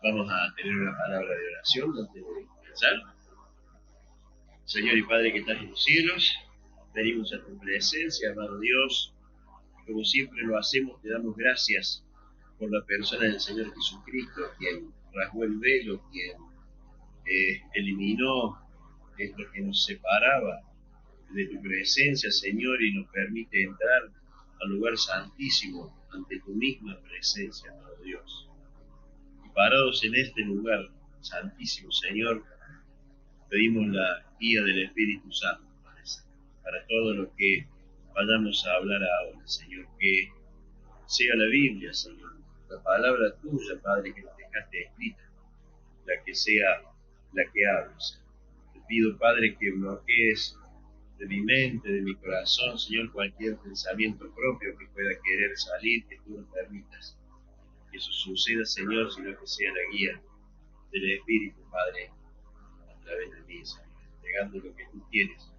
Vamos a tener una palabra de oración antes de comenzar. Señor y Padre que estás en los cielos, venimos a tu presencia, amado Dios. Como siempre lo hacemos, te damos gracias por la persona del Señor Jesucristo, quien rasgó el velo, quien eliminó esto que nos separaba de tu presencia, Señor, y nos permite entrar al lugar santísimo ante tu misma presencia, amado Dios. Y parados en este lugar santísimo, Señor, pedimos la guía del Espíritu Santo para todo lo que vayamos a hablar ahora, Señor, que sea la Biblia, Señor, la palabra tuya, Padre, que nos dejaste escrita, la que sea la que hables. Te pido, Padre, que bloquees de mi mente, de mi corazón, Señor, cualquier pensamiento propio que pueda querer salir, que tú lo permitas. Que eso suceda, Señor, sino que sea la guía del Espíritu, Padre, a través de mí, Señor, entregando lo que tú quieres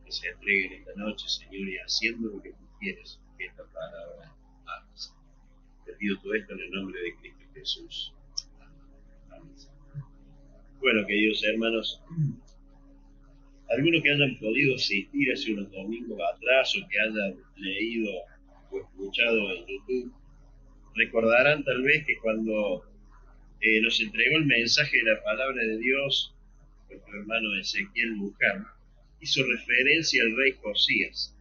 que se entregue en esta noche, Señor, y haciendo lo que tú quieres que esta palabra haga. Te pido todo esto en el nombre de Cristo Jesús. Amén. Bueno, queridos hermanos, algunos que hayan podido asistir hace unos domingos atrás o que hayan leído o escuchado en YouTube, recordarán tal vez que cuando nos entregó el mensaje de la palabra de Dios, nuestro hermano Ezequiel Luján hizo referencia al rey Josías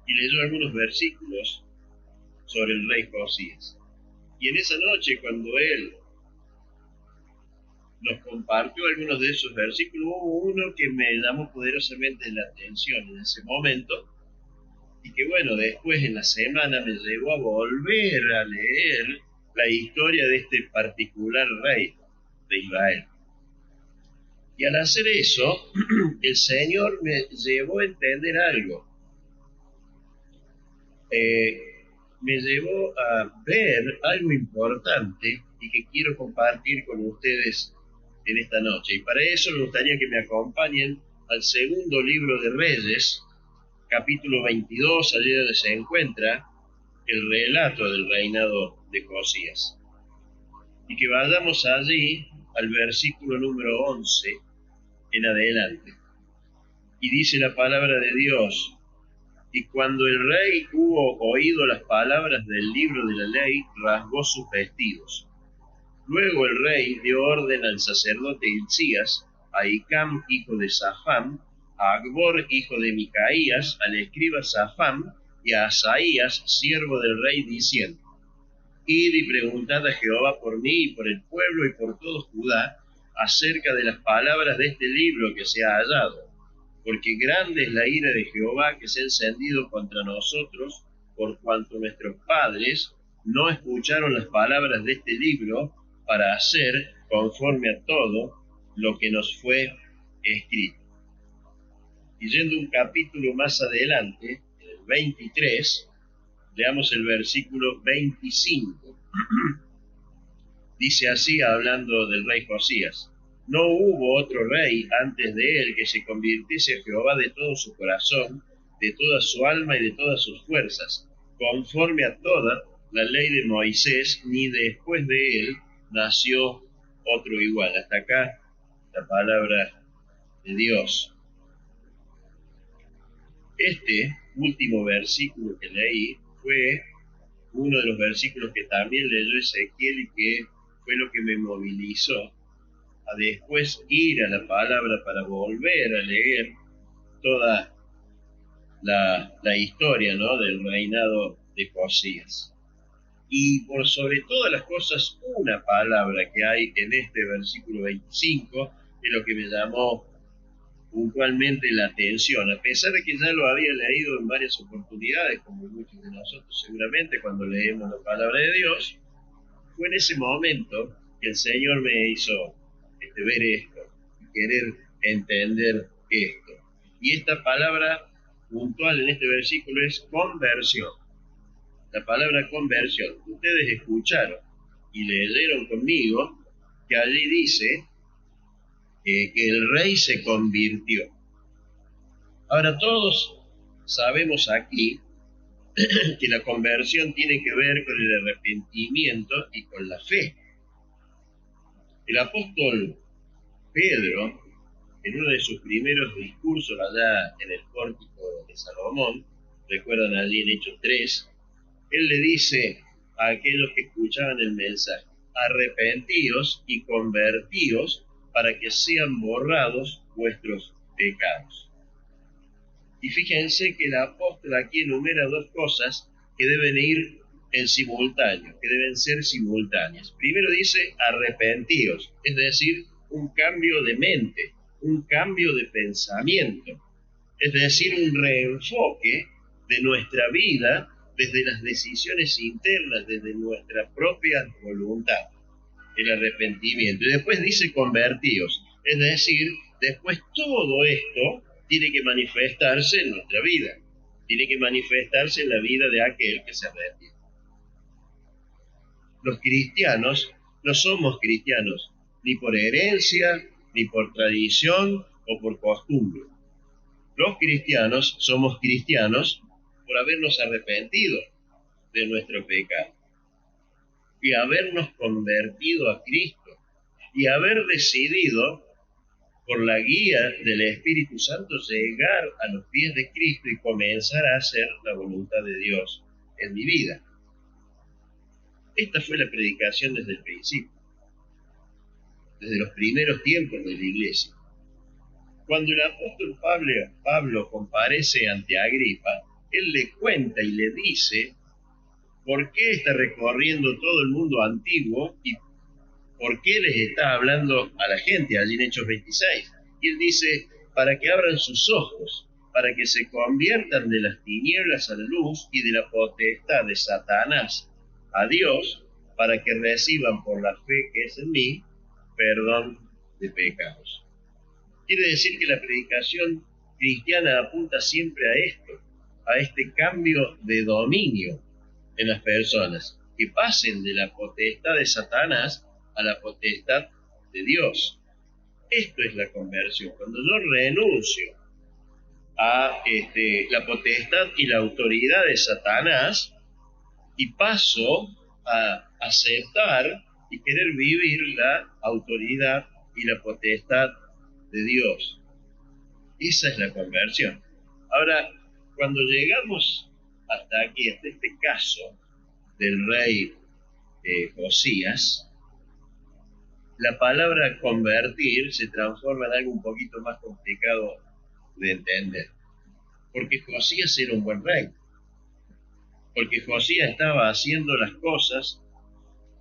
y leyó algunos versículos sobre el rey Josías. Y en esa noche, cuando él nos compartió algunos de esos versículos, hubo uno que me llamó poderosamente la atención en ese momento, y que bueno, después en la semana me llevó a volver a leer la historia de este particular rey de Israel. Y al hacer eso, el Señor me llevó a entender algo. Me llevó a ver algo importante y que quiero compartir con ustedes en esta noche. Y para eso me gustaría que me acompañen al segundo libro de Reyes, capítulo 22, allí donde se encuentra el relato del reinado de Josías. Y que vayamos allí al versículo número 11 en adelante. Y dice la palabra de Dios: y cuando el rey hubo oído las palabras del libro de la ley, rasgó sus vestidos. Luego el rey dio orden al sacerdote Hilcías, a Hicam, hijo de Safán, a Acbor, hijo de Micaías, al escriba Safán, y a Asaías, siervo del rey, diciendo: id y preguntad a Jehová por mí y por el pueblo y por todo Judá acerca de las palabras de este libro que se ha hallado, porque grande es la ira de Jehová que se ha encendido contra nosotros, por cuanto nuestros padres no escucharon las palabras de este libro para hacer conforme a todo lo que nos fue escrito. Y yendo un capítulo más adelante, el 23, leamos el versículo 25. Dice así, hablando del rey Josías: no hubo otro rey antes de él que se convirtiese a Jehová de todo su corazón, de toda su alma y de todas sus fuerzas, conforme a toda la ley de Moisés, ni después de él nació otro igual. Hasta acá la palabra de Dios. Este último versículo que leí fue uno de los versículos que también leyó Ezequiel y que fue lo que me movilizó a después ir a la palabra para volver a leer toda la historia, ¿no?, del reinado de Josías. Y por sobre todas las cosas, una palabra que hay en este versículo 25 es lo que me llamó puntualmente la atención, a pesar de que ya lo había leído en varias oportunidades, como muchos de nosotros seguramente cuando leemos la palabra de Dios. Fue en ese momento que el Señor me hizo ver esto y querer entender esto. Y esta palabra puntual en este versículo es conversión. La palabra conversión. Ustedes escucharon y leyeron conmigo que allí dice que el rey se convirtió. Ahora todos sabemos aquí que la conversión tiene que ver con el arrepentimiento y con la fe. El apóstol Pedro, en uno de sus primeros discursos allá en el pórtico de Salomón, recuerdan allí en Hechos 3, él le dice a aquellos que escuchaban el mensaje: arrepentíos y convertíos para que sean borrados vuestros pecados. Y fíjense que el apóstol aquí enumera dos cosas que deben ir en simultáneo, que deben ser simultáneas. Primero dice arrepentíos, es decir, un cambio de mente, un cambio de pensamiento, es decir, un reenfoque de nuestra vida desde las decisiones internas, desde nuestra propia voluntad, el arrepentimiento. Y después dice convertíos, es decir, después todo esto tiene que manifestarse en nuestra vida, tiene que manifestarse en la vida de aquel que se arrepiente. Los cristianos no somos cristianos ni por herencia, ni por tradición o por costumbre. Los cristianos somos cristianos por habernos arrepentido de nuestro pecado y habernos convertido a Cristo y haber decidido, por la guía del Espíritu Santo, llegar a los pies de Cristo y comenzar a hacer la voluntad de Dios en mi vida. Esta fue la predicación desde el principio, desde los primeros tiempos de la iglesia. Cuando el apóstol Pablo comparece ante Agripa, él le cuenta y le dice por qué está recorriendo todo el mundo antiguo y por qué les está hablando a la gente allí en Hechos 26. Y él dice, para que abran sus ojos, para que se conviertan de las tinieblas a la luz y de la potestad de Satanás a Dios, para que reciban por la fe que es en mí perdón de pecados. Quiere decir que la predicación cristiana apunta siempre a esto, a este cambio de dominio en las personas, que pasen de la potestad de Satanás a la potestad de Dios. Esto es la conversión. Cuando yo renuncio a la potestad y la autoridad de Satanás y paso a aceptar y querer vivir la autoridad y la potestad de Dios. Esa es la conversión. Ahora, cuando llegamos hasta aquí, hasta este caso del rey Josías, la palabra convertir se transforma en algo un poquito más complicado de entender. Porque Josías era un buen rey. Porque Josías estaba haciendo las cosas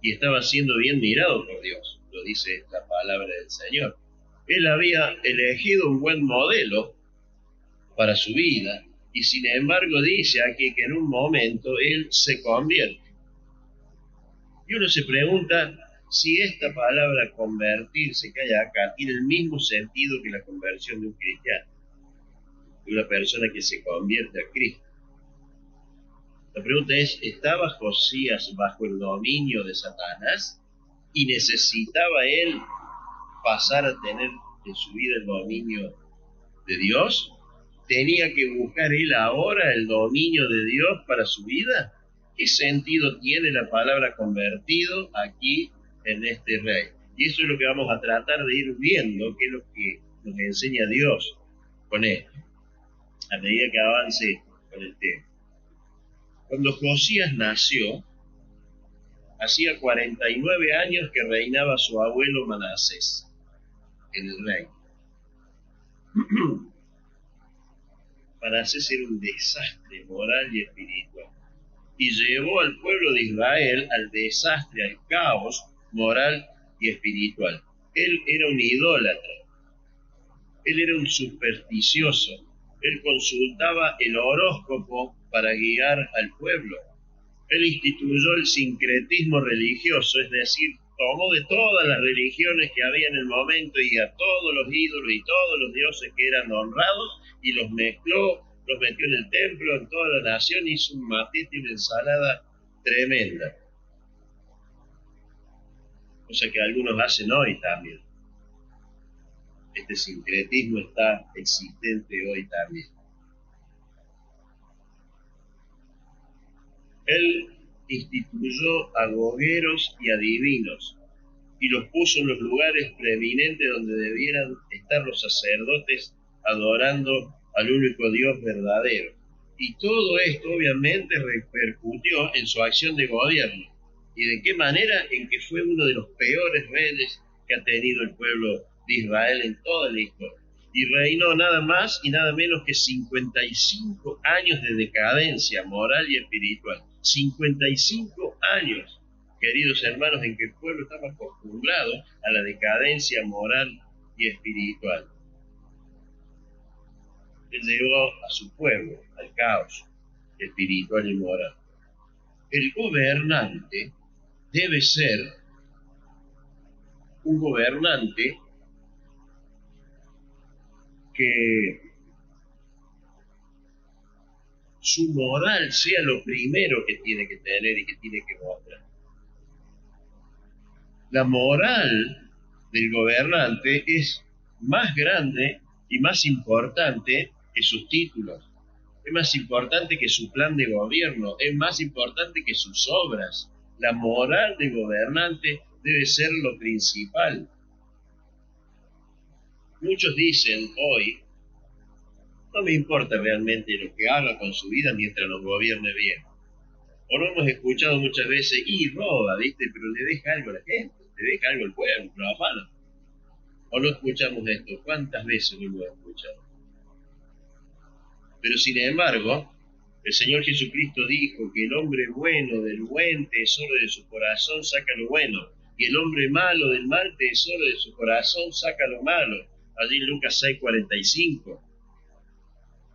y estaba siendo bien mirado por Dios. Lo dice la palabra del Señor. Él había elegido un buen modelo para su vida y sin embargo dice aquí que en un momento él se convierte. Y uno se pregunta si esta palabra convertirse que hay acá tiene el mismo sentido que la conversión de un cristiano, de una persona que se convierte a Cristo. La pregunta es, ¿estaba Josías bajo el dominio de Satanás y necesitaba él pasar a tener en su vida el dominio de Dios? ¿Tenía que buscar él ahora el dominio de Dios para su vida? ¿Qué sentido tiene la palabra convertido aquí en este rey? Y eso es lo que vamos a tratar de ir viendo, que es lo que nos enseña Dios con esto, a medida que avance con el tema. Cuando Josías nació, hacía 49 años que reinaba su abuelo Manasés en el reino. Manasés era un desastre moral y espiritual y llevó al pueblo de Israel al desastre, al caos moral y espiritual. Él era un idólatra, él era un supersticioso, él consultaba el horóscopo para guiar al pueblo. Él instituyó el sincretismo religioso, es decir, tomó de todas las religiones que había en el momento y a todos los ídolos y todos los dioses que eran honrados y los mezcló, los metió en el templo, en toda la nación, hizo un matete y una ensalada tremenda. Cosa que algunos hacen hoy también. Este sincretismo está existente hoy también. Él instituyó agoreros y adivinos y los puso en los lugares preeminentes donde debieran estar los sacerdotes adorando al único Dios verdadero. Y todo esto obviamente repercutió en su acción de gobierno. ¿Y de qué manera? En que fue uno de los peores reyes que ha tenido el pueblo de Israel en toda la historia. Y reinó nada más y nada menos que 55 años de decadencia moral y espiritual. 55 años, queridos hermanos, en que el pueblo estaba acostumbrado a la decadencia moral y espiritual. Él llevó a su pueblo al caos espiritual y moral. El gobernante debe ser un gobernante que su moral sea lo primero que tiene que tener y que tiene que mostrar. La moral del gobernante es más grande y más importante que sus títulos, es más importante que su plan de gobierno, es más importante que sus obras. La moral del gobernante debe ser lo principal. Muchos dicen hoy, no me importa realmente lo que haga con su vida mientras nos gobierne bien. O lo hemos escuchado muchas veces, y roba, ¿viste? Pero le deja algo a la gente, le deja algo al pueblo, lo afana. O no escuchamos esto, ¿cuántas veces lo hemos escuchado? Pero sin embargo, el Señor Jesucristo dijo que el hombre bueno del buen tesoro de su corazón saca lo bueno, y el hombre malo del mal tesoro de su corazón saca lo malo. Allí en Lucas 6:45.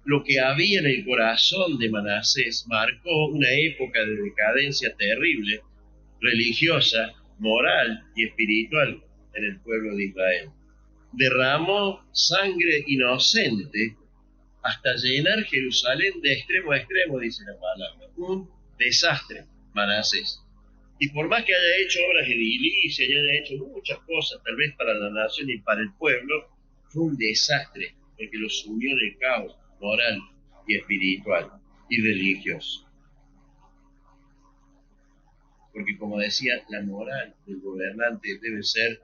Lo que había en el corazón de Manasés marcó una época de decadencia terrible, religiosa, moral y espiritual en el pueblo de Israel. Derramó sangre inocente hasta llenar Jerusalén de extremo a extremo, dice la palabra. Un desastre, Manasés. Y por más que haya hecho obras edilicias y haya hecho muchas cosas, tal vez para la nación y para el pueblo, fue un desastre, porque lo sumió en el caos moral y espiritual y religioso. Porque como decía, la moral del gobernante debe ser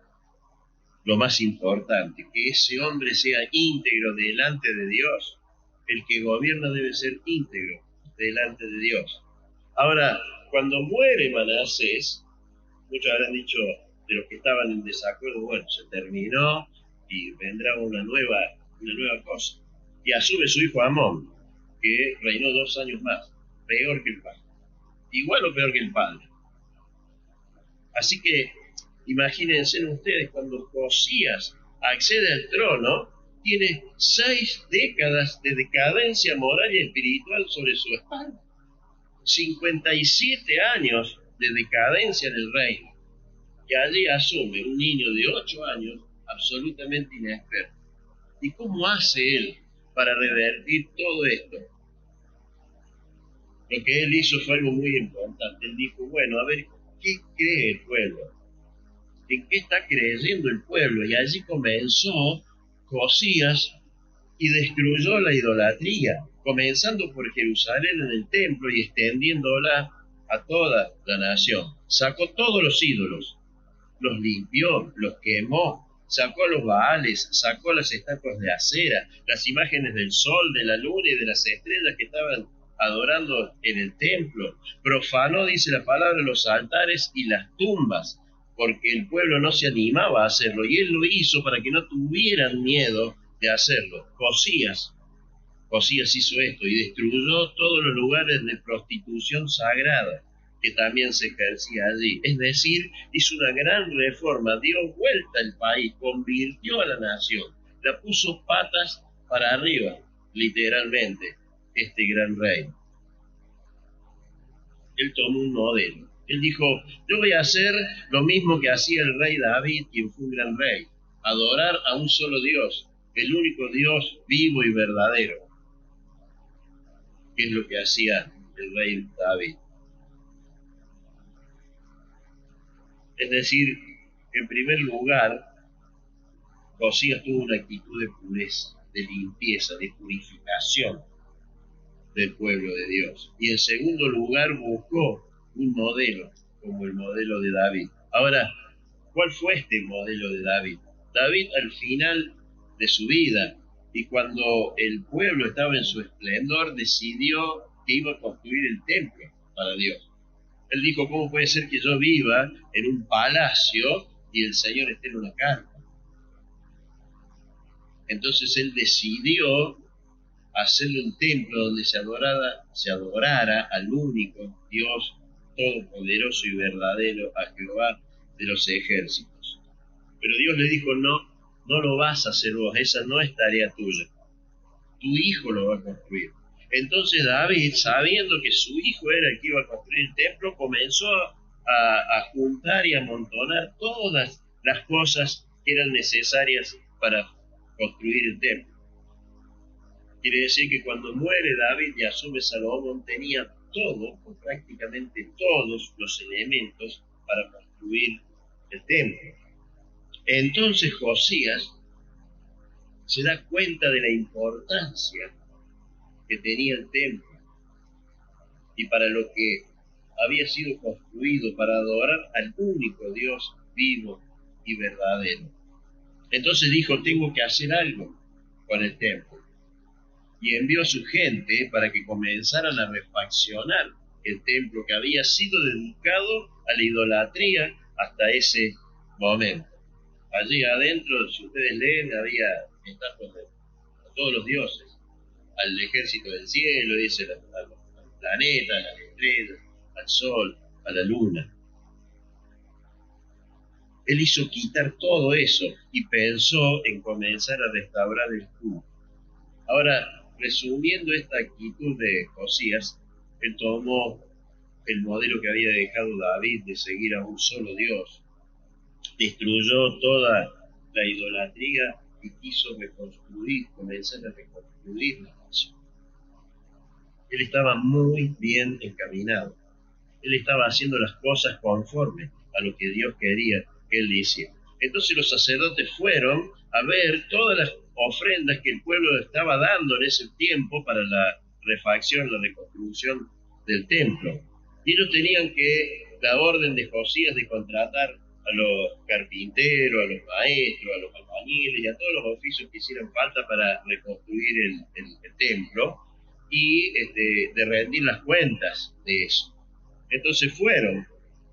lo más importante, que ese hombre sea íntegro delante de Dios. El que gobierna debe ser íntegro delante de Dios. Ahora, cuando muere Manasés, muchos habrán dicho de los que estaban en desacuerdo, bueno, se terminó y vendrá una nueva cosa. Y asume su hijo Amón, que reinó 2 años más, peor que el padre. Igual o peor que el padre. Así que imagínense ustedes, cuando Josías accede al trono, tiene 6 décadas de decadencia moral y espiritual sobre su espalda. 57 años de decadencia en el reino. Y allí asume un niño de 8 años absolutamente inexperto. ¿Y cómo hace él para revertir todo esto? Lo que él hizo fue algo muy importante. Él dijo, bueno, a ver, ¿qué cree el pueblo? ¿En qué está creyendo el pueblo? Y allí comenzó Josías y destruyó la idolatría, comenzando por Jerusalén en el templo y extendiéndola a toda la nación. Sacó todos los ídolos, los limpió, los quemó, sacó a los baales, sacó las estatuas de acera, las imágenes del sol, de la luna y de las estrellas que estaban adorando en el templo. Profanó, dice la palabra, los altares y las tumbas, porque el pueblo no se animaba a hacerlo, y él lo hizo para que no tuvieran miedo de hacerlo. Josías hizo esto y destruyó todos los lugares de prostitución sagrada que también se ejercía allí. Es decir, hizo una gran reforma, dio vuelta al país, convirtió a la nación, la puso patas para arriba, literalmente, este gran rey. Él tomó un modelo. Él dijo, yo voy a hacer lo mismo que hacía el rey David, quien fue un gran rey, adorar a un solo Dios, el único Dios vivo y verdadero, que es lo que hacía el rey David. Es decir, en primer lugar, Josías tuvo una actitud de pureza, de limpieza, de purificación del pueblo de Dios. Y en segundo lugar, buscó un modelo, como el modelo de David. Ahora, ¿Cuál fue este modelo de David? David al final de su vida y cuando el pueblo estaba en su esplendor decidió que iba a construir el templo para Dios. Él dijo, ¿cómo puede ser que yo viva en un palacio y el Señor esté en una carpa? Entonces él decidió hacerle un templo donde se adorara al único Dios todopoderoso y verdadero, a Jehová de los ejércitos. Pero Dios le dijo, no, no lo vas a hacer vos, esa no es tarea tuya. Tu hijo lo va a construir. Entonces David, sabiendo que su hijo era el que iba a construir el templo, comenzó a juntar y a amontonar todas las cosas que eran necesarias para construir el templo. Quiere decir que cuando muere David y asume Salomón, tenía todo, o prácticamente todos los elementos para construir el templo. Entonces Josías se da cuenta de la importancia que tenía el templo y para lo que había sido construido para adorar al único Dios vivo y verdadero. Entonces dijo, tengo que hacer algo con el templo. Y envió a su gente para que comenzaran a refaccionar el templo que había sido dedicado a la idolatría hasta ese momento. Allí adentro, si ustedes leen, había estatuas de todos los dioses, al ejército del cielo, dice, a los planetas, a las estrellas, al sol, a la luna. Él hizo quitar todo eso y pensó en comenzar a restaurar el culto. Ahora, resumiendo esta actitud de Josías, él tomó el modelo que había dejado David de seguir a un solo Dios, destruyó toda la idolatría y quiso comenzar a reconstruir la nación. Él estaba muy bien encaminado. Él estaba haciendo las cosas conforme a lo que Dios quería que él hiciera. Entonces los sacerdotes fueron a ver todas las ofrendas que el pueblo estaba dando en ese tiempo para la refacción, la reconstrucción del templo. Y ellos tenían la orden de Josías de contratar a los carpinteros, a los maestros, a los albañiles y a todos los oficios que hicieran falta para reconstruir el templo y de rendir las cuentas de eso. Entonces fueron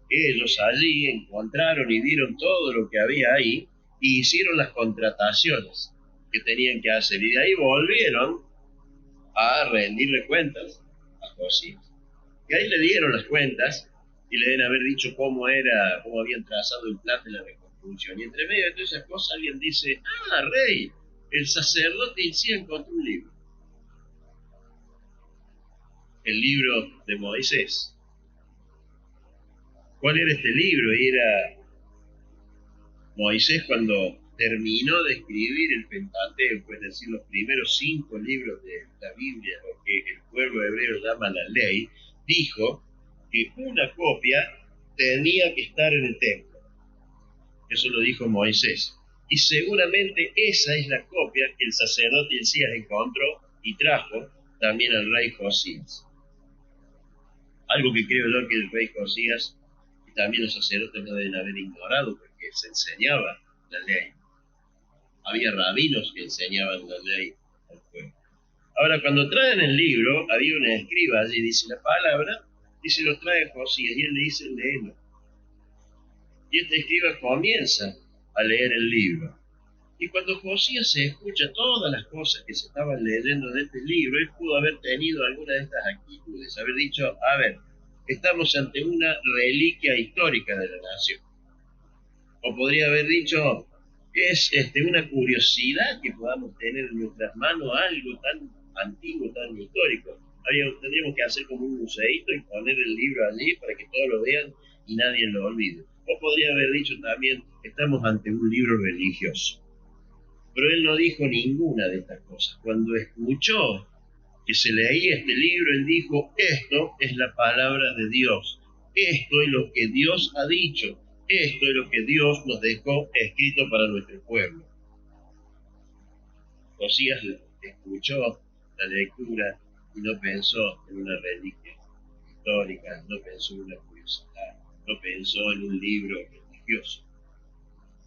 ellos allí, encontraron y vieron todo lo que había ahí y hicieron las contrataciones que tenían que hacer y de ahí volvieron a rendirle cuentas a Josías. Y ahí le dieron las cuentas y le deben haber dicho cómo habían trazado el plan de la reconstrucción. Y entre medio de todas esas cosas alguien dice, rey, el sacerdote Hilcías encontró un libro. El libro de Moisés. ¿Cuál era este libro? Era Moisés cuando terminó de escribir el Pentateuco, es decir, los primeros 5 libros de la Biblia, lo que el pueblo hebreo llama la ley, dijo que una copia tenía que estar en el templo. Eso lo dijo Moisés. Y seguramente esa es la copia que el sacerdote Hilcías encontró y trajo también al rey Josías. Algo que creo yo que el rey Josías y también los sacerdotes no deben haber ignorado, porque se enseñaba la ley. Había rabinos que enseñaban la ley al pueblo. Ahora, cuando traen el libro, había una escriba allí, dice la palabra, y se lo trae Josías, y él le dice, léelo. Y este escriba comienza a leer el libro. Y cuando Josías se escucha todas las cosas que se estaban leyendo de este libro, él pudo haber tenido alguna de estas actitudes, haber dicho, estamos ante una reliquia histórica de la nación. O podría haber dicho, es una curiosidad que podamos tener en nuestras manos algo tan antiguo, tan histórico. Tendríamos que hacer como un museíto y poner el libro allí para que todos lo vean y nadie lo olvide. O podría haber dicho también, estamos ante un libro religioso. Pero él no dijo ninguna de estas cosas. Cuando escuchó que se leía este libro, él dijo, esto es la palabra de Dios. Esto es lo que Dios ha dicho. Esto es lo que Dios nos dejó escrito para nuestro pueblo. Josías escuchó la lectura y no pensó en una reliquia histórica, no pensó en una curiosidad, no pensó en un libro religioso.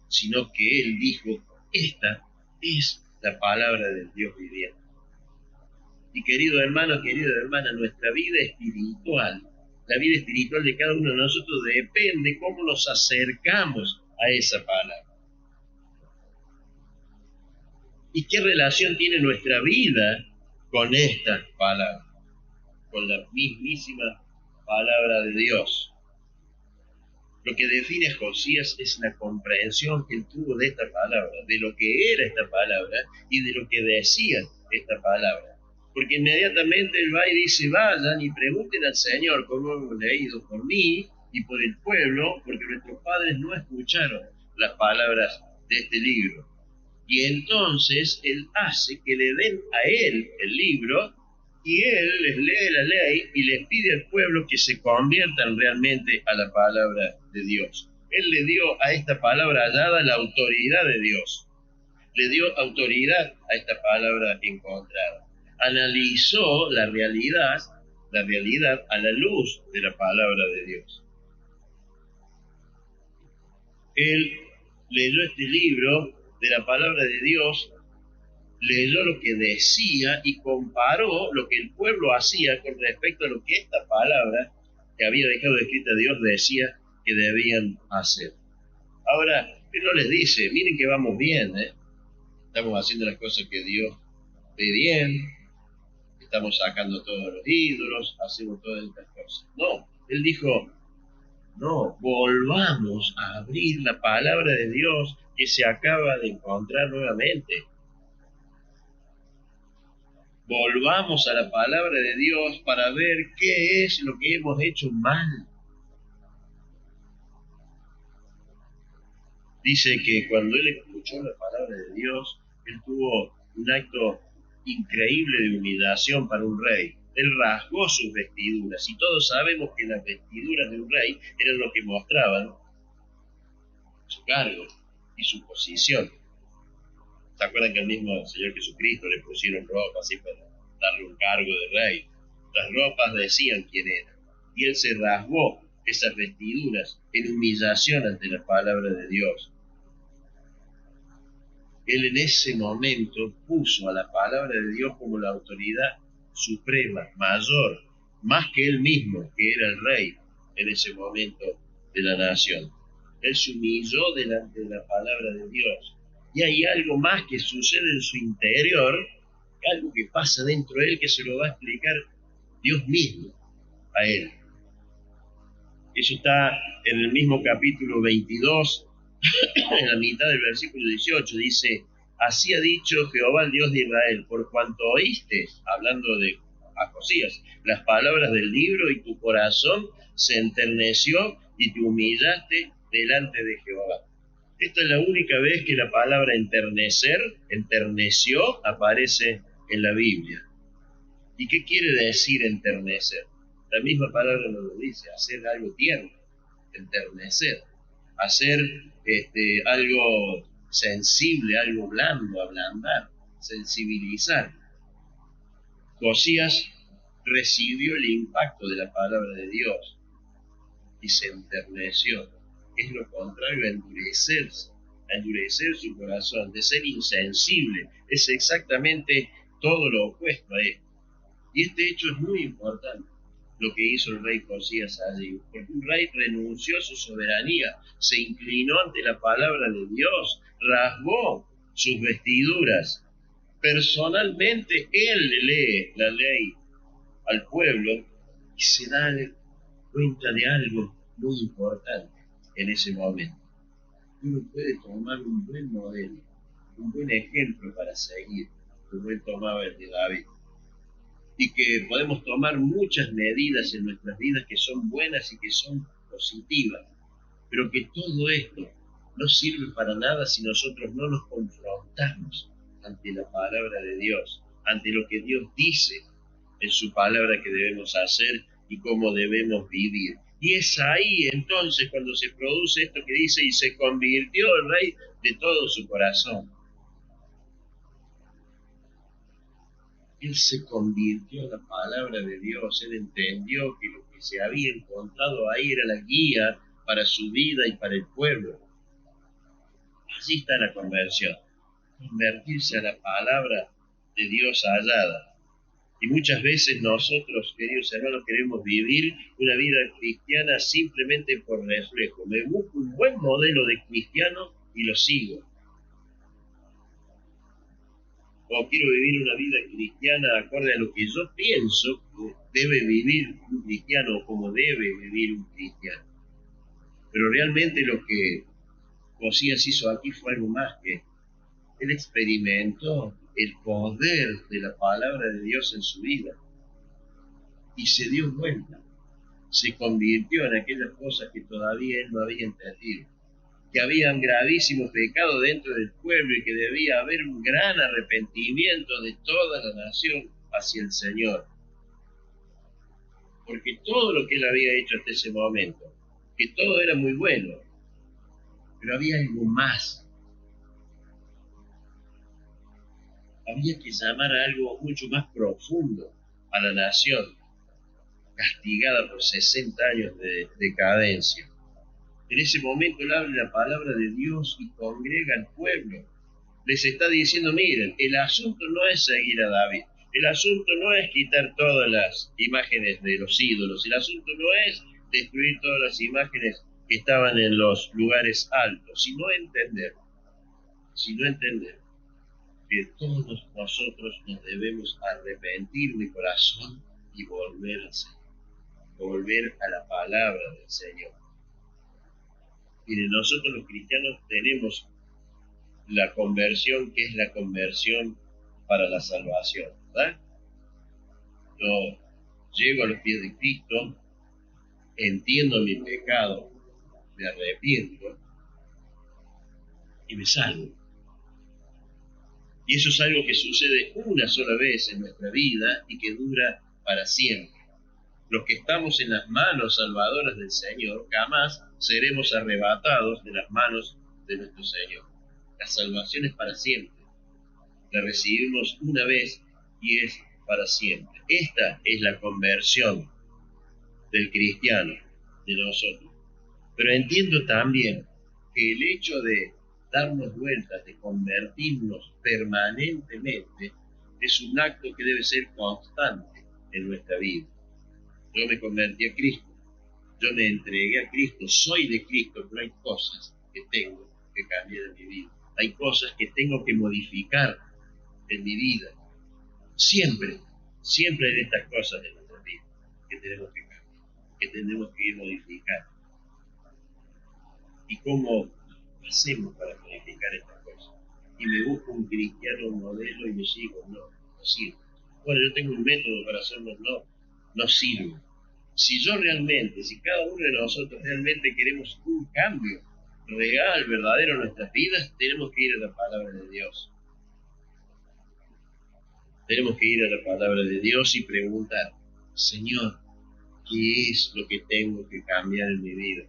sino que él dijo, esta es la palabra del Dios viviente. Y querido hermano, querida hermana, nuestra vida espiritual, la vida espiritual de cada uno de nosotros depende cómo nos acercamos a esa palabra. ¿Y qué relación tiene nuestra vida con esta palabra? Con la mismísima palabra de Dios. Lo que define a Josías es la comprensión que él tuvo de esta palabra, de lo que era esta palabra y de lo que decía esta palabra. Porque inmediatamente él va y dice, vayan y pregunten al Señor, como hemos leído, por mí y por el pueblo, porque nuestros padres no escucharon las palabras de este libro. Y entonces él hace que le den a él el libro y él les lee la ley y les pide al pueblo que se conviertan realmente a la palabra de Dios. Él le dio a esta palabra hallada la autoridad de Dios. Le dio autoridad a esta palabra encontrada. Analizó la realidad a la luz de la palabra de Dios. Él leyó este libro de la palabra de Dios, leyó lo que decía y comparó lo que el pueblo hacía con respecto a lo que esta palabra que había dejado escrita Dios decía que debían hacer. Ahora, él no les dice, miren que vamos bien, estamos haciendo las cosas que Dios ve bien, estamos sacando todos los ídolos, hacemos todas estas cosas. No, él dijo, no, volvamos a abrir la palabra de Dios que se acaba de encontrar nuevamente. Volvamos a la palabra de Dios para ver qué es lo que hemos hecho mal. Dice que cuando él escuchó la palabra de Dios, él tuvo un acto increíble de humillación para un rey. Él rasgó sus vestiduras y todos sabemos que las vestiduras de un rey eran lo que mostraban su cargo y su posición. ¿Se acuerdan que al mismo Señor Jesucristo le pusieron ropas así para darle un cargo de rey? Las ropas decían quién era. Y él se rasgó esas vestiduras en humillación ante la palabra de Dios. Él en ese momento puso a la palabra de Dios como la autoridad suprema, mayor, más que él mismo, que era el rey en ese momento de la nación. Él se humilló delante de la palabra de Dios. Y hay algo más que sucede en su interior, algo que pasa dentro de él que se lo va a explicar Dios mismo a él. Eso está en el mismo capítulo 22, en la mitad del versículo 18, dice, así ha dicho Jehová el Dios de Israel, por cuanto oíste, hablando de a Josías, las palabras del libro y tu corazón se enterneció y te humillaste delante de Jehová. Esta es la única vez que la palabra enterneció, aparece en la Biblia. ¿Y qué quiere decir enternecer? La misma palabra nos lo dice, hacer algo tierno, enternecer, hacer algo sensible, algo blando, ablandar, sensibilizar. Josías recibió el impacto de la palabra de Dios y se enterneció. Es lo contrario a endurecer su corazón, de ser insensible, es exactamente todo lo opuesto a esto. Y este hecho es muy importante, lo que hizo el rey Josías allí, porque un rey renunció a su soberanía, se inclinó ante la palabra de Dios, rasgó sus vestiduras. Personalmente él le lee la ley al pueblo y se da cuenta de algo muy importante en ese momento. Uno puede tomar un buen modelo, un buen ejemplo para seguir, como él tomaba el de David. Y que podemos tomar muchas medidas en nuestras vidas que son buenas y que son positivas, pero que todo esto no sirve para nada si nosotros no nos confrontamos ante la palabra de Dios, ante lo que Dios dice en su palabra que debemos hacer y cómo debemos vivir. Y es ahí entonces cuando se produce esto que dice, y se convirtió el rey de todo su corazón. Él se convirtió en la palabra de Dios, él entendió que lo que se había encontrado ahí era la guía para su vida y para el pueblo. Allí está la conversión, convertirse a la palabra de Dios hallada. Y muchas veces nosotros, queridos hermanos, queremos vivir una vida cristiana simplemente por reflejo. Me busco un buen modelo de cristiano y lo sigo. O quiero vivir una vida cristiana acorde a lo que yo pienso que debe vivir un cristiano o como debe vivir un cristiano. Pero realmente lo que Josías hizo aquí fue algo más que él experimentó el poder de la palabra de Dios en su vida y se dio vuelta, se convirtió en aquellas cosas que todavía él no había entendido, que habían gravísimos pecados dentro del pueblo y que debía haber un gran arrepentimiento de toda la nación hacia el Señor, porque todo lo que él había hecho hasta ese momento, que todo era muy bueno, pero había algo más. Había que llamar a algo mucho más profundo a la nación, castigada por 60 años de decadencia. En ese momento él habla la palabra de Dios y congrega al pueblo. Les está diciendo, miren, el asunto no es seguir a David, el asunto no es quitar todas las imágenes de los ídolos, el asunto no es destruir todas las imágenes que estaban en los lugares altos, sino entender que todos nosotros nos debemos arrepentir de corazón y volver al Señor, volver a la palabra del Señor. Miren, nosotros los cristianos tenemos la conversión, que es la conversión para la salvación, ¿verdad? Yo llego a los pies de Cristo, entiendo mi pecado, me arrepiento y me salvo. Y eso es algo que sucede una sola vez en nuestra vida y que dura para siempre. Los que estamos en las manos salvadoras del Señor, jamás seremos arrebatados de las manos de nuestro Señor. La salvación es para siempre. La recibimos una vez y es para siempre. Esta es la conversión del cristiano, de nosotros. Pero entiendo también que el hecho de darnos vueltas, de convertirnos permanentemente, es un acto que debe ser constante en nuestra vida. Yo me convertí a Cristo, yo me entregué a Cristo, soy de Cristo, pero hay cosas que tengo que cambiar en mi vida. Hay cosas que tengo que modificar en mi vida. Siempre hay de estas cosas en nuestra vida que tenemos que cambiar, que tenemos que ir modificando. ¿Y cómo hacemos para modificar estas cosas? Y me busco un cristiano modelo y lo sigo, no sirve. Bueno, yo tengo un método para hacerlo, no sirve. Si cada uno de nosotros realmente queremos un cambio real, verdadero en nuestras vidas, tenemos que ir a la palabra de Dios. Tenemos que ir a la palabra de Dios y preguntar, Señor, ¿qué es lo que tengo que cambiar en mi vida?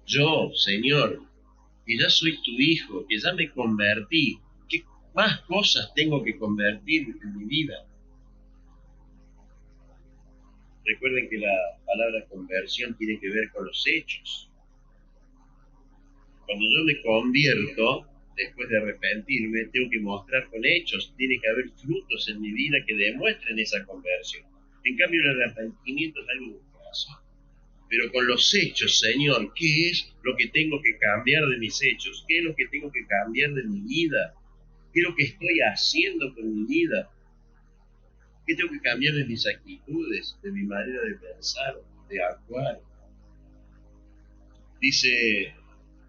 Yo, Señor, que ya soy tu hijo, que ya me convertí, ¿qué más cosas tengo que convertir en mi vida? Recuerden que la palabra conversión tiene que ver con los hechos. Cuando yo me convierto, después de arrepentirme, tengo que mostrar con hechos, tiene que haber frutos en mi vida que demuestren esa conversión. En cambio, el arrepentimiento es algo del corazón. Pero con los hechos, Señor, ¿qué es lo que tengo que cambiar de mis hechos? ¿Qué es lo que tengo que cambiar de mi vida? ¿Qué es lo que estoy haciendo con mi vida? ¿Qué tengo que cambiar de mis actitudes, de mi manera de pensar, de actuar? Dice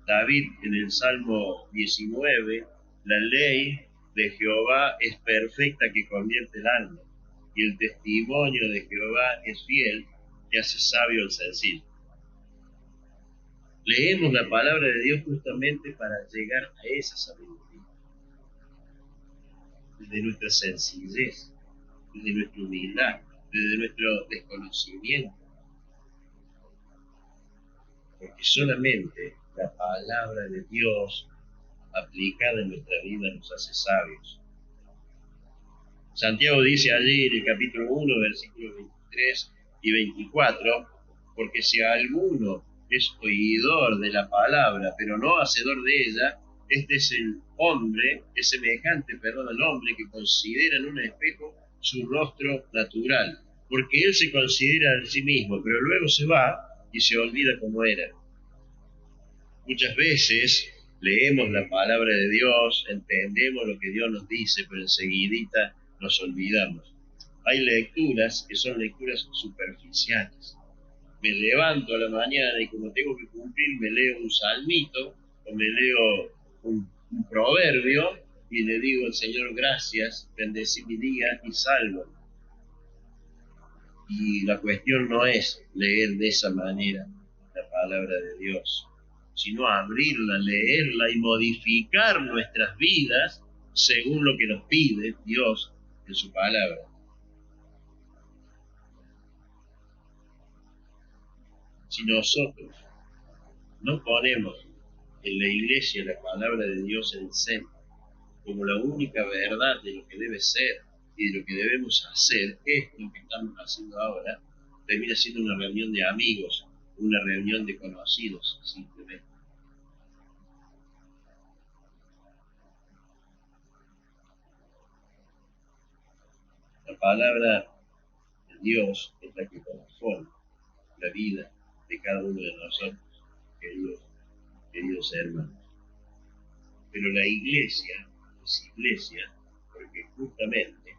David en el Salmo 19, la ley de Jehová es perfecta que convierte el alma, y el testimonio de Jehová es fiel que hace sabio el sencillo. Leemos la palabra de Dios justamente para llegar a esa sabiduría. Desde nuestra sencillez, desde nuestra humildad, desde nuestro desconocimiento. Porque solamente la palabra de Dios aplicada en nuestra vida nos hace sabios. Santiago dice allí en el capítulo 1, versículos 23 y 24, porque si alguno es oidor de la palabra, pero no hacedor de ella, este es el hombre, es semejante, perdón, al hombre que considera en un espejo su rostro natural, porque él se considera en sí mismo, pero luego se va y se olvida cómo era. Muchas veces leemos la palabra de Dios, entendemos lo que Dios nos dice, pero enseguidita nos olvidamos. Hay lecturas que son lecturas superficiales. Me levanto a la mañana y como tengo que cumplir, me leo un salmito o me leo un proverbio y le digo al Señor gracias, bendecí mi día y salvo. Y la cuestión no es leer de esa manera la palabra de Dios, sino abrirla, leerla y modificar nuestras vidas según lo que nos pide Dios en su palabra. Si nosotros no ponemos en la iglesia la palabra de Dios en el centro como la única verdad de lo que debe ser y de lo que debemos hacer, esto que estamos haciendo ahora termina siendo una reunión de amigos, una reunión de conocidos simplemente. La palabra de Dios es la que transforma la vida de cada uno de nosotros, queridos hermanos. Pero la iglesia es iglesia porque justamente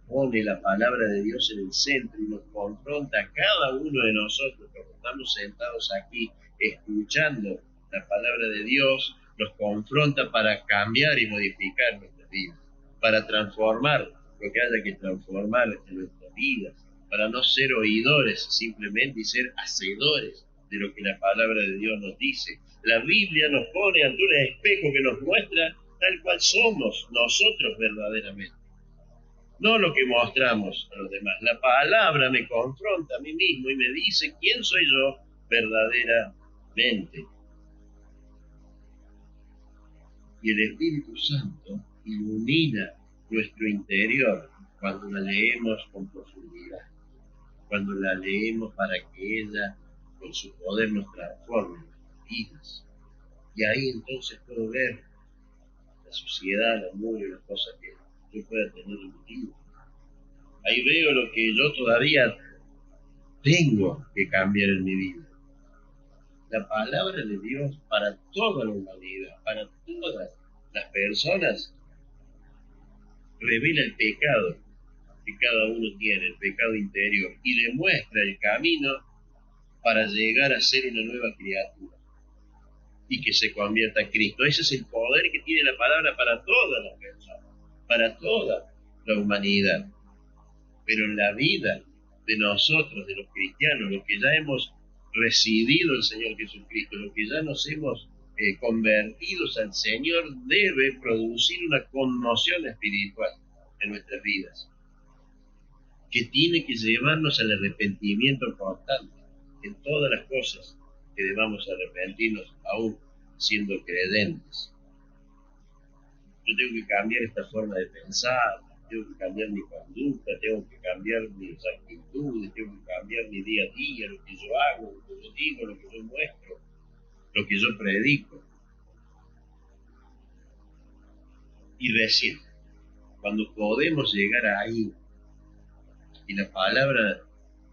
pone la palabra de Dios en el centro y nos confronta a cada uno de nosotros, cuando estamos sentados aquí escuchando la palabra de Dios, nos confronta para cambiar y modificar nuestras vidas, para transformar lo que haya que transformar en nuestras vidas, para no ser oidores simplemente y ser hacedores de lo que la palabra de Dios nos dice. La Biblia nos pone ante un espejo que nos muestra tal cual somos nosotros verdaderamente. No lo que mostramos a los demás. La palabra me confronta a mí mismo y me dice quién soy yo verdaderamente. Y el Espíritu Santo ilumina nuestro interior cuando la leemos con profundidad, cuando la leemos para que ella con su poder nos transforme nuestras vidas. Y ahí entonces puedo ver la suciedad, la mugre, las cosas que yo pueda tener en mi vida. Ahí veo lo que yo todavía tengo que cambiar en mi vida. La palabra de Dios para toda la humanidad, para todas las personas, revela el pecado que cada uno tiene, el pecado interior, y demuestra el camino para llegar a ser una nueva criatura y que se convierta a Cristo. Ese es el poder que tiene la palabra para todas las personas, para toda la humanidad. Pero en la vida de nosotros, de los cristianos, los que ya hemos recibido el Señor Jesucristo, los que ya nos hemos convertidos al Señor, debe producir una conmoción espiritual en nuestras vidas, que tiene que llevarnos al arrepentimiento constante en todas las cosas que debamos arrepentirnos aún siendo creyentes. Yo tengo que cambiar esta forma de pensar, tengo que cambiar mi conducta, tengo que cambiar mis actitudes, tengo que cambiar mi día a día, lo que yo hago, lo que yo digo, lo que yo muestro, lo que yo predico. Y recién, cuando podemos llegar ahí y la palabra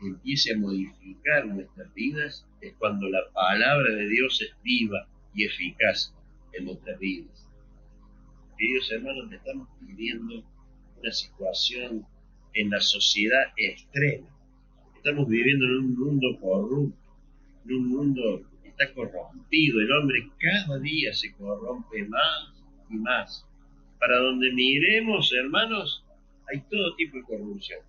empiece a modificar nuestras vidas, es cuando la palabra de Dios es viva y eficaz en nuestras vidas. Queridos hermanos, estamos viviendo una situación en la sociedad extrema. Estamos viviendo en un mundo corrupto, en un mundo que está corrompido. El hombre cada día se corrompe más y más. Para donde miremos, hermanos, hay todo tipo de corrupción.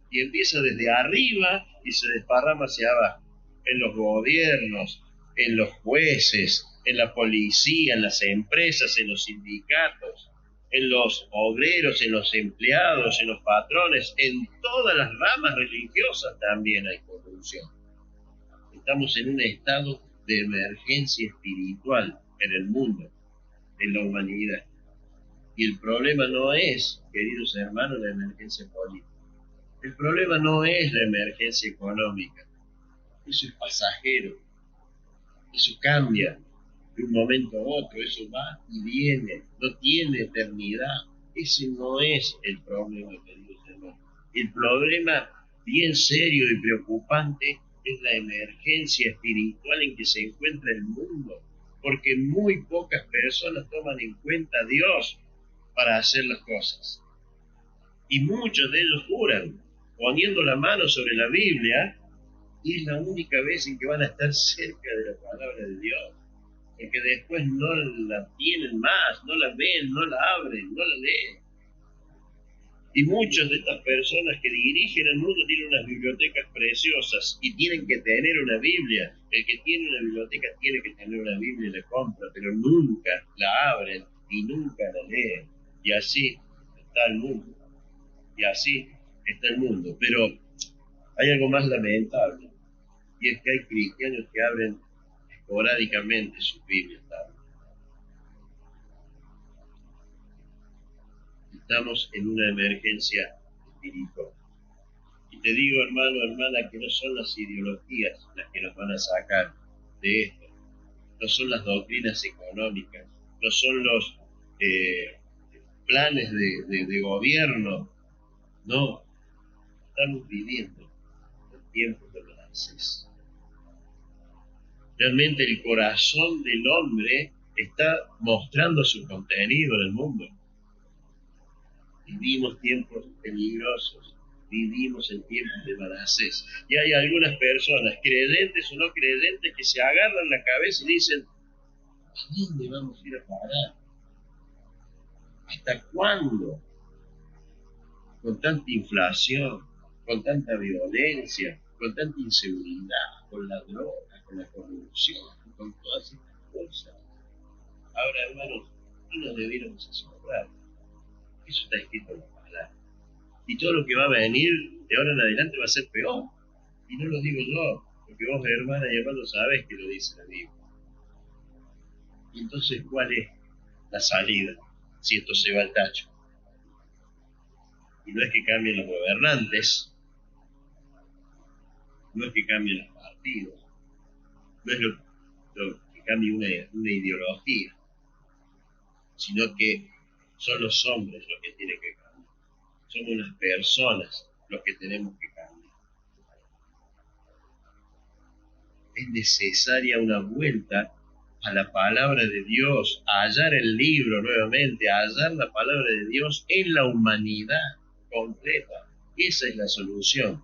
Y empieza desde arriba y se desparrama hacia abajo, en los gobiernos, en los jueces, en la policía, en las empresas, en los sindicatos, en los obreros, en los empleados, en los patrones, en todas las ramas religiosas también hay corrupción. Estamos en un estado de emergencia espiritual en el mundo, en la humanidad. Y el problema no es, queridos hermanos, la emergencia política. El problema no es la emergencia económica, eso es pasajero, eso cambia de un momento a otro, eso va y viene, no tiene eternidad. Ese no es el problema, queridos hermanos. El problema bien serio y preocupante es la emergencia espiritual en que se encuentra el mundo, porque muy pocas personas toman en cuenta a Dios para hacer las cosas. Y muchos de ellos juran, poniendo la mano sobre la Biblia, y es la única vez en que van a estar cerca de la palabra de Dios, porque después no la tienen más, no la ven, no la abren, no la leen. Y muchas de estas personas que dirigen el mundo tienen unas bibliotecas preciosas y tienen que tener una Biblia. El que tiene una biblioteca tiene que tener una Biblia y la compra, pero nunca la abren y nunca la leen. Y así está el mundo. Y así está el mundo. Pero hay algo más lamentable, y es que hay cristianos que abren esporádicamente sus Biblias. Estamos en una emergencia espiritual. Y te digo, hermano, hermana, que no son las ideologías las que nos van a sacar de esto, no son las doctrinas económicas, no son los planes de gobierno, no, estamos viviendo el tiempo de Manasés. Realmente el corazón del hombre está mostrando su contenido en el mundo. Vivimos tiempos peligrosos, vivimos en tiempos de Manasés. Y hay algunas personas, creyentes o no creyentes, que se agarran la cabeza y dicen, ¿a dónde vamos a ir a parar? ¿Hasta cuándo? Con tanta inflación, con tanta violencia, con tanta inseguridad, con la droga, con la corrupción, con todas estas cosas. Ahora, hermanos, no nos debiéramos asombrar. Eso está escrito en la palabra. Y todo lo que va a venir de ahora en adelante va a ser peor. Y no lo digo yo, porque vos, hermana y hermano, sabés que lo dice la Biblia. Y entonces, ¿cuál es la salida si esto se va al tacho? Y no es que cambien los gobernantes, no es que cambien los partidos, no es lo que cambie una ideología, sino que son los hombres los que tienen que cambiar. Somos las personas los que tenemos que cambiar. Es necesaria una vuelta a la palabra de Dios, a hallar el libro nuevamente, a hallar la palabra de Dios en la humanidad completa. Esa es la solución.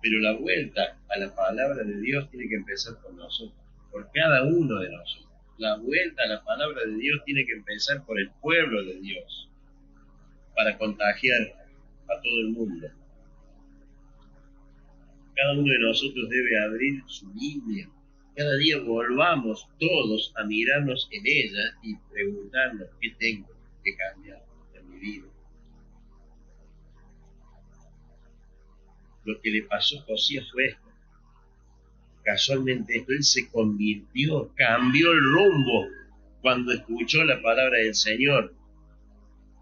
Pero la vuelta a la palabra de Dios tiene que empezar por nosotros, por cada uno de nosotros. La vuelta a la palabra de Dios tiene que empezar por el pueblo de Dios, para contagiar a todo el mundo. Cada uno de nosotros debe abrir su Biblia. Cada día volvamos todos a mirarnos en ella y preguntarnos qué tengo que cambiar en mi vida. Lo que le pasó a Josías fue esto. Casualmente esto, él se convirtió, cambió el rumbo cuando escuchó la palabra del Señor.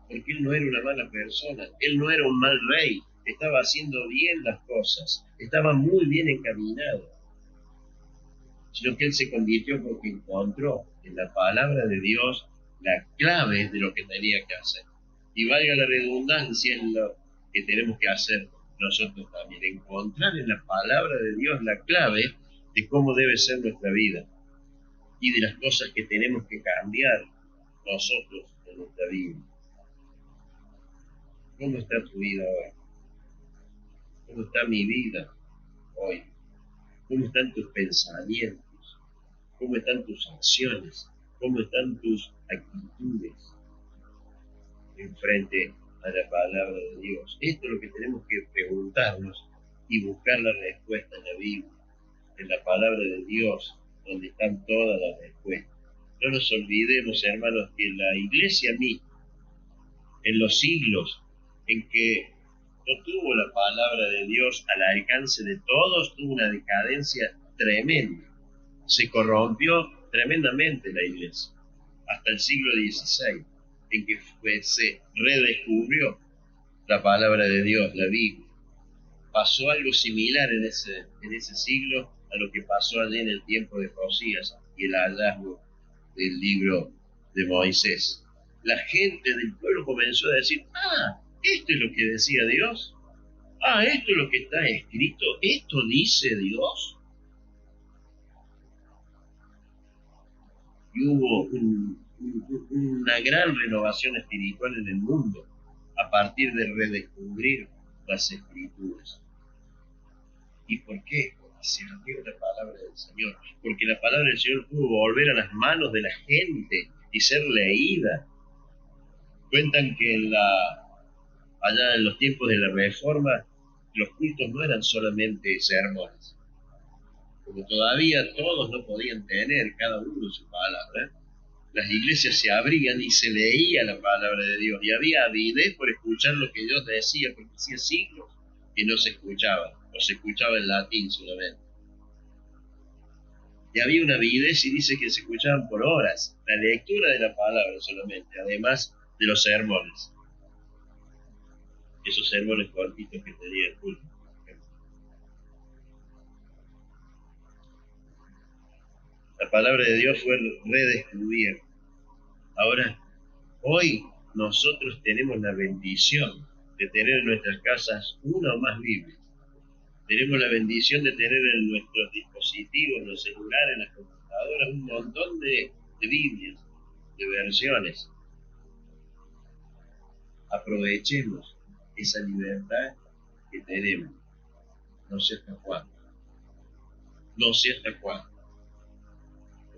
Porque él no era una mala persona, él no era un mal rey, estaba haciendo bien las cosas, estaba muy bien encaminado. Sino que él se convirtió porque encontró en la palabra de Dios la clave de lo que tenía que hacer. Y valga la redundancia, en lo que tenemos que hacer nosotros también, encontrar en la palabra de Dios la clave de cómo debe ser nuestra vida y de las cosas que tenemos que cambiar nosotros en nuestra vida. ¿Cómo está tu vida hoy? ¿Cómo está mi vida hoy? ¿Cómo están tus pensamientos? ¿Cómo están tus acciones? ¿Cómo están tus actitudes en frente a la palabra de Dios? Esto es lo que tenemos que preguntarnos y buscar la respuesta en la Biblia, en la palabra de Dios, donde están todas las respuestas. No nos olvidemos, hermanos, que la iglesia misma, en los siglos en que no tuvo la palabra de Dios al alcance de todos, tuvo una decadencia tremenda. Se corrompió tremendamente la iglesia, hasta el siglo XVI, en que se redescubrió la palabra de Dios, la Biblia. pasó algo similar en ese siglo a lo que pasó allí en el tiempo de Josías y el hallazgo del libro de Moisés. La gente del pueblo comenzó a decir, esto es lo que decía Dios, esto es lo que está escrito, esto dice Dios. Y hubo una gran renovación espiritual en el mundo a partir de redescubrir las Escrituras. ¿Y por qué? Porque se abrió la palabra del Señor. Porque la palabra del Señor pudo volver a las manos de la gente y ser leída. Cuentan que allá en los tiempos de la Reforma, los cultos no eran solamente sermones. Como todavía todos no podían tener cada uno su palabra, las iglesias se abrían y se leía la palabra de Dios. Y había avidez por escuchar lo que Dios decía, porque hacía siglos que no se escuchaba, o se escuchaba en latín solamente. Y había una avidez y dice que se escuchaban por horas, la lectura de la palabra solamente, además de los sermones. Esos sermones cortitos que tenía el culto. La palabra de Dios fue redescubierta. Ahora, hoy nosotros tenemos la bendición de tener en nuestras casas una o más Biblias. Tenemos la bendición de tener en nuestros dispositivos, en los celulares, en las computadoras, un montón de Biblias, de versiones. Aprovechemos esa libertad que tenemos. No sé hasta cuándo. No sé hasta cuándo.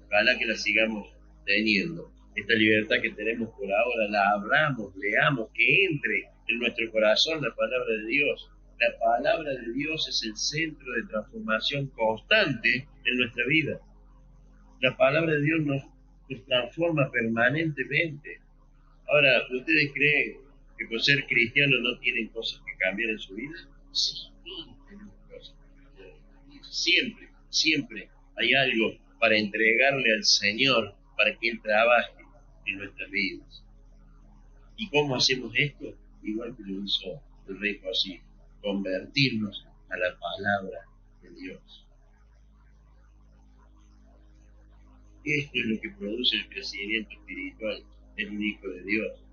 Ojalá que la sigamos teniendo. Esta libertad que tenemos por ahora, la abramos, leamos, que entre en nuestro corazón la palabra de Dios. La palabra de Dios es el centro de transformación constante en nuestra vida. La palabra de Dios nos transforma permanentemente. Ahora, ¿ustedes creen que por ser cristianos no tienen cosas que cambiar en su vida? Sí, todos tenemos cosas que cambiar en nuestra vida. Siempre, siempre hay algo para entregarle al Señor, para que Él trabaje en nuestras vidas. ¿Y cómo hacemos esto? Igual que lo hizo el rey Josías, convertirnos a la palabra de Dios. Esto es lo que produce el crecimiento espiritual en un hijo de Dios.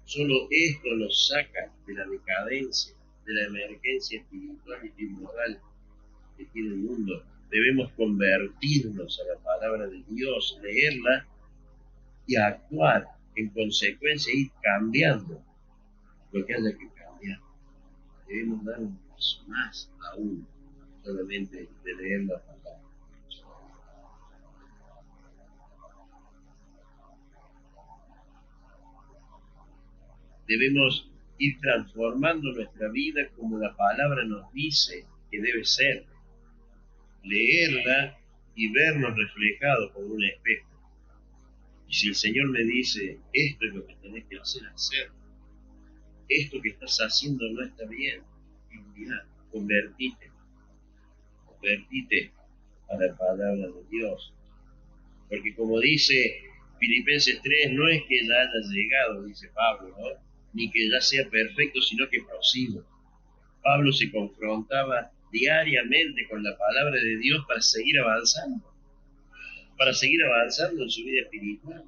Solo esto nos saca de la decadencia, de la emergencia espiritual y moral que tiene el mundo. Debemos convertirnos a la palabra de Dios, leerla y actuar en consecuencia, ir cambiando lo que haya que cambiar. Debemos dar un paso más aún, solamente de leer la palabra. Debemos ir transformando nuestra vida como la palabra nos dice que debe ser. Leerla y vernos reflejados como un espejo. Y si el Señor me dice, esto es lo que tenés que hacer, esto que estás haciendo no está bien, mira, convertite a la palabra de Dios. Porque como dice Filipenses 3, no es que ya haya llegado, dice Pablo, ¿no? Ni que ya sea perfecto, sino que prosigo. Pablo se confrontaba diariamente con la palabra de Dios para seguir avanzando en su vida espiritual.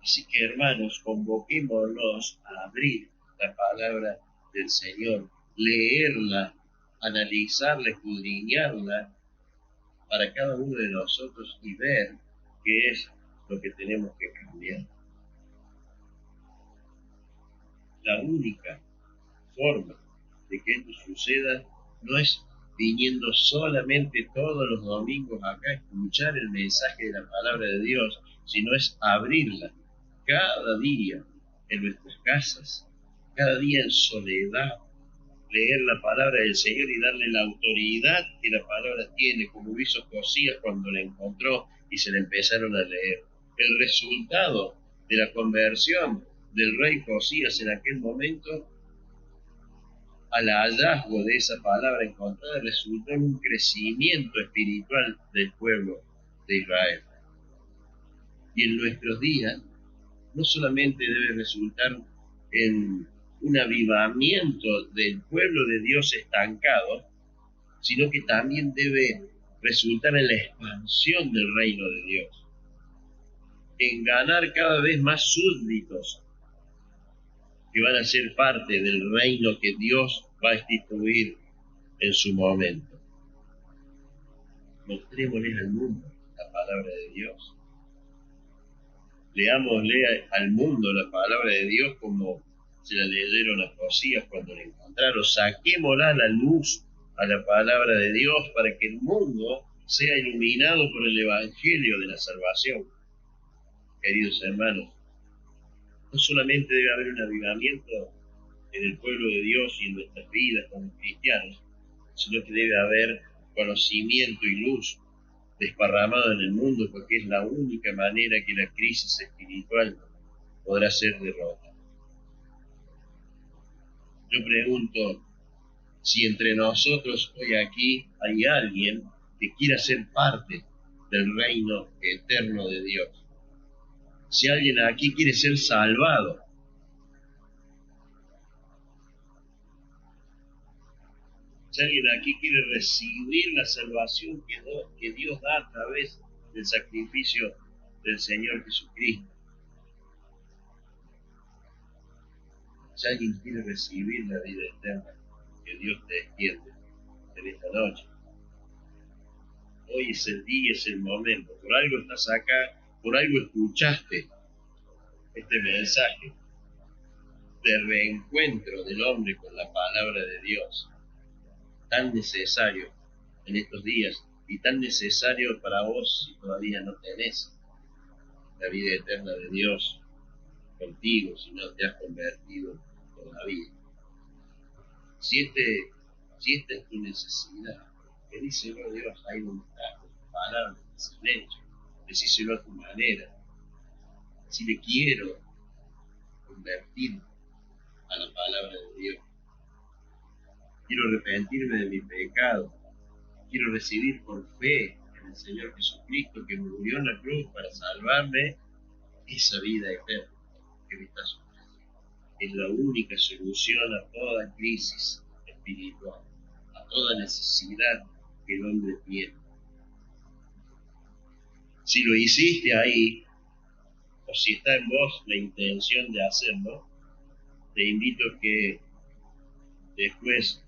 Así que, hermanos, convoquémonos a abrir la palabra del Señor, leerla, analizarla, escudriñarla para cada uno de nosotros y ver qué es lo que tenemos que cambiar. La única forma de que esto suceda no es viniendo solamente todos los domingos acá a escuchar el mensaje de la palabra de Dios, sino es abrirla cada día en nuestras casas, cada día en soledad, leer la palabra del Señor y darle la autoridad que la palabra tiene, como hizo Josías cuando la encontró y se la empezaron a leer. El resultado de la conversión del rey Josías en aquel momento al hallazgo de esa palabra encontrada resultó en un crecimiento espiritual del pueblo de Israel. Y en nuestros días no solamente debe resultar en un avivamiento del pueblo de Dios estancado, sino que también debe resultar en la expansión del reino de Dios, en ganar cada vez más súbditos que van a ser parte del reino que Dios va a instituir en su momento. Mostrémosles al mundo la palabra de Dios. Leámosle al mundo la palabra de Dios como se la leyeron a Josías cuando la encontraron. Saquémosla a la luz a la palabra de Dios para que el mundo sea iluminado por el evangelio de la salvación. Queridos hermanos, no solamente debe haber un avivamiento en el pueblo de Dios y en nuestras vidas como cristianos, sino que debe haber conocimiento y luz desparramado en el mundo, porque es la única manera que la crisis espiritual podrá ser derrotada. Yo pregunto si entre nosotros hoy aquí hay alguien que quiera ser parte del reino eterno de Dios. Si alguien aquí quiere ser salvado, si alguien aquí quiere recibir la salvación que Dios da a través del sacrificio del Señor Jesucristo, si alguien quiere recibir la vida eterna que Dios te extiende en esta noche, hoy es el día, es el momento. Por algo estás acá, por algo escuchaste este mensaje de reencuentro del hombre con la palabra de Dios, tan necesario en estos días y tan necesario para vos si todavía no tenés la vida eterna de Dios contigo, si no te has convertido todavía. Si esta es tu necesidad, pedíselo a Dios ahí donde estás, con tu palabra, en silencio, decíselo a tu manera. Si le quiero convertir a la palabra de Dios, quiero arrepentirme de mi pecado, quiero recibir por fe en el Señor Jesucristo que murió en la cruz para salvarme, esa vida eterna que me está ofreciendo. Es la única solución a toda crisis espiritual, a toda necesidad que el hombre tiene. Si lo hiciste ahí, o si está en vos la intención de hacerlo, te invito a que después,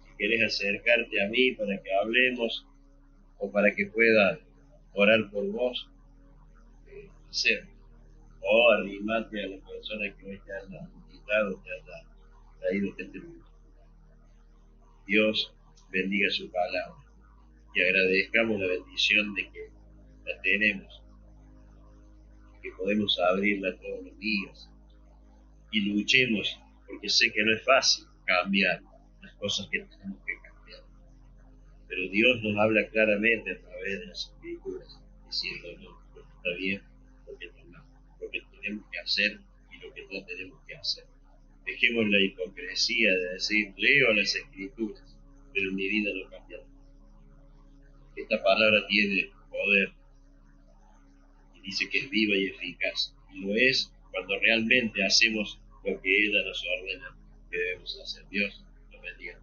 si querés acercarte a mí para que hablemos o para que pueda orar por vos, hacerlo. O arrimate a la persona que hoy te haya invitado, te haya traído este mundo. Dios bendiga su palabra y agradezcamos la bendición de que la tenemos, que podemos abrirla todos los días y luchemos, porque sé que no es fácil cambiar las cosas que tenemos que cambiar, pero Dios nos habla claramente a través de las Escrituras, diciéndonos lo que está bien, lo que está mal, lo que tenemos que hacer y lo que no tenemos que hacer. Dejemos la hipocresía de decir, leo las Escrituras, pero en mi vida no cambia. Esta palabra tiene poder y dice que es viva y eficaz, y lo es cuando realmente hacemos lo que ella nos ordena que debemos hacer. Dios los bendiga.